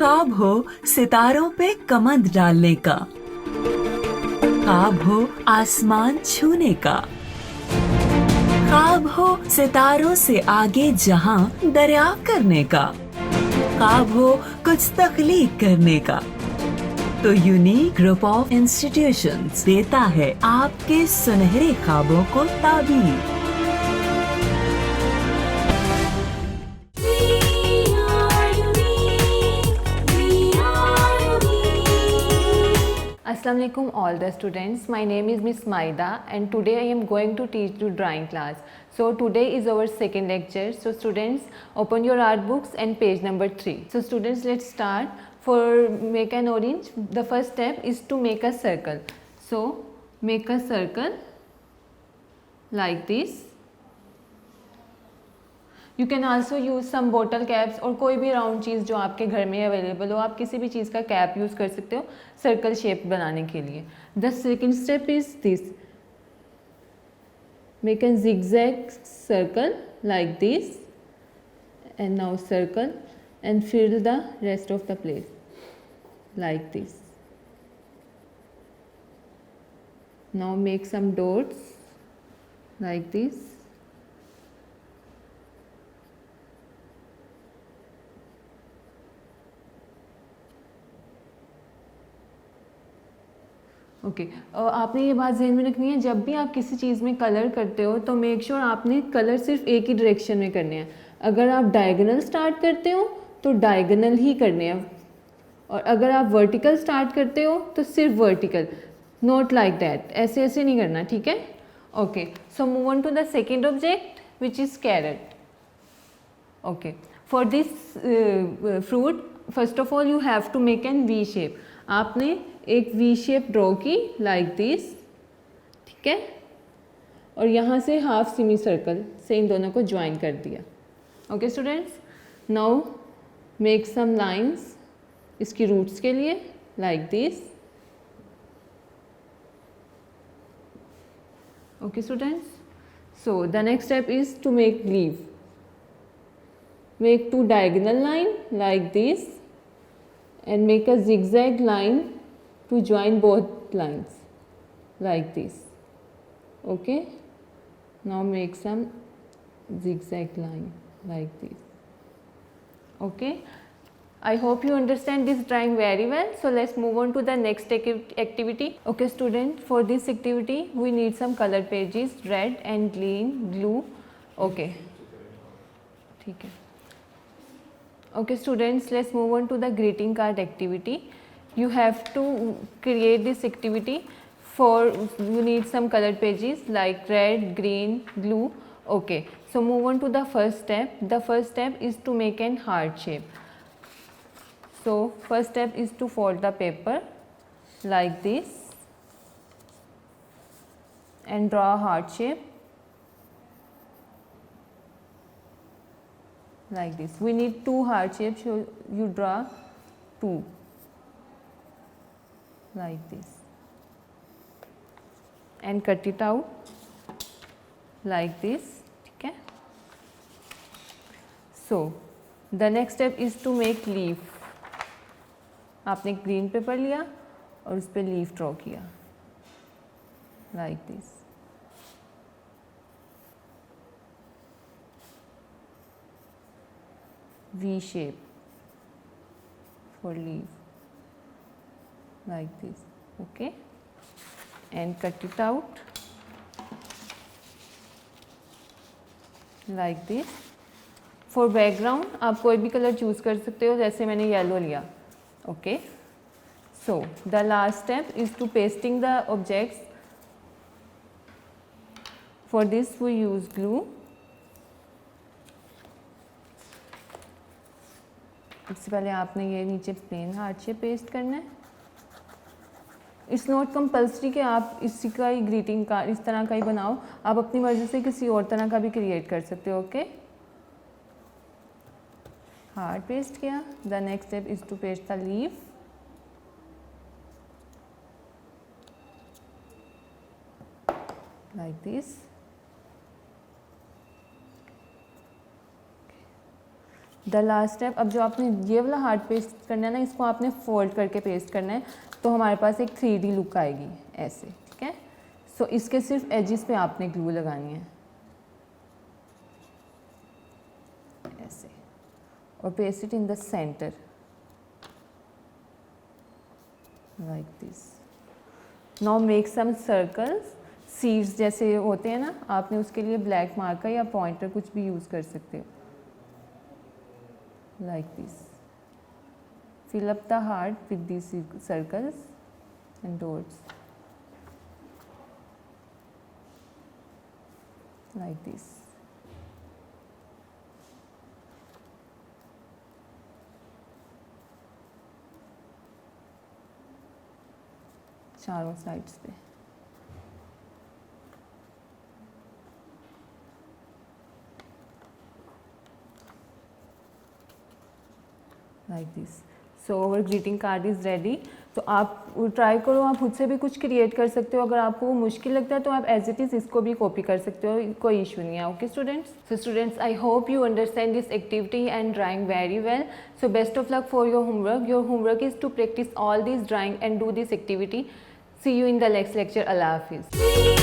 ख्वाब हो सितारों पे कमंद डालने का, ख्वाब हो आसमान छूने का, ख्वाब हो सितारों से आगे जहां दरिया करने का, ख्वाब हो कुछ तख्लीक करने का। तो यूनिक ग्रुप ऑफ इंस्टीट्यूशंस देता है आपके सुनहरे ख्वाबों को ताबीर। Assalamu alaikum all the students. My name is Miss Maida and today I am going to teach you drawing class. So today is our second lecture. So students, open your art books and page number 3. So students, let's start. For make an orange, the first step is to make a circle. So make a circle like this. You can also use some bottle caps और कोई भी round चीज़ जो आपके घर में available हो, आप किसी भी चीज़ का कैप यूज़ कर सकते हो सर्कल शेप बनाने के लिए। The second step is this, make an zigzag circle like this and now circle and fill the rest of the place like this. Now make some dots like this. Okay आपने ये बात ध्यान में रखनी है, जब भी आप किसी चीज़ में कलर करते हो तो मेक श्योर आपने कलर सिर्फ एक ही डायरेक्शन में करने हैं। अगर आप डायगोनल स्टार्ट करते हो तो डायगोनल ही करने हैं, और अगर आप वर्टिकल स्टार्ट करते हो तो सिर्फ वर्टिकल, नॉट लाइक दैट, ऐसे ऐसे नहीं करना, ठीक है। Okay, so move on to the second object which is carrot. Okay, for this fruit first of all you have to make a V shape. आपने एक वी शेप ड्रॉ की like this, ठीक है, और यहाँ से हाफ सेमी सर्कल से इन दोनों को ज्वाइन कर दिया। Okay students, now make some lines इसकी रूट्स के लिए like this. Okay students, so the next step is to make leave. Make two diagonal line like this and make a zigzag line to join both lines like this. Okay, now make some zigzag line like this. Okay, I hope you understand this drawing very well. So let's move on to the next activity. Okay student, for this activity we need some color pages, red and green, blue. Okay, ठीक है। Okay students, let's move on to the greeting card activity. You have to create this activity. For you need some color pages like red, green, blue. Okay, so move on to the first step. The first step is to make an heart shape. So first step is to fold the paper like this and draw a heart shape like this. We need two heart shapes, so you draw two like this and cut it out like this, ठीक है। So the next step is to make leaf. आपने green pepper लिया और उस पर leaf draw किया like this. V shape for leaf like this. Okay, and cut it out like this. For background आप कोई भी कलर चूज कर सकते हो, जैसे मैंने येलो लिया। Okay, so the last step is to pasting the objects. For this we use glue. इससे पहले आपने ये नीचे प्लेन हार्ट शेप पेस्ट करना है। इट्स नॉट कंपल्सरी कि आप इसी का ही ग्रीटिंग कार्ड इस तरह का ही बनाओ, आप अपनी मर्जी से किसी और तरह का भी क्रिएट कर सकते हो। ओके, हार्ट पेस्ट किया। The next step is to paste the leaf like this. The last step, अब जो आपने ये वाला हार्ट पेस्ट करना है ना, इसको आपने फोल्ड करके पेस्ट करना है, तो हमारे पास एक 3D लुक आएगी ऐसे, ठीक है। सो इसके सिर्फ एजिस पे आपने ग्लू लगानी है ऐसे, और paste it in the centre like this. Now make some circles, seeds जैसे होते हैं ना, आपने उसके लिए ब्लैक मार्कर या पॉइंटर कुछ भी यूज़ कर सकते हो, like this. Fill up the heart with these circles and dots like this. चारों साइड्स पे like this. So our greeting card is ready. तो आप ट्राई करो, आप खुद से भी कुछ क्रिएट कर सकते हो। अगर आपको वो मुश्किल लगता है तो आप एज इट इज़ इसको भी कॉपी कर सकते हो, कोई इशू नहीं है। Okay students, so students I hope you understand this activity and drawing very well. So best of luck for your homework. Your homework is to practice all this drawing and do this activity. See you in the next lecture. अल्लाह हाफिज़।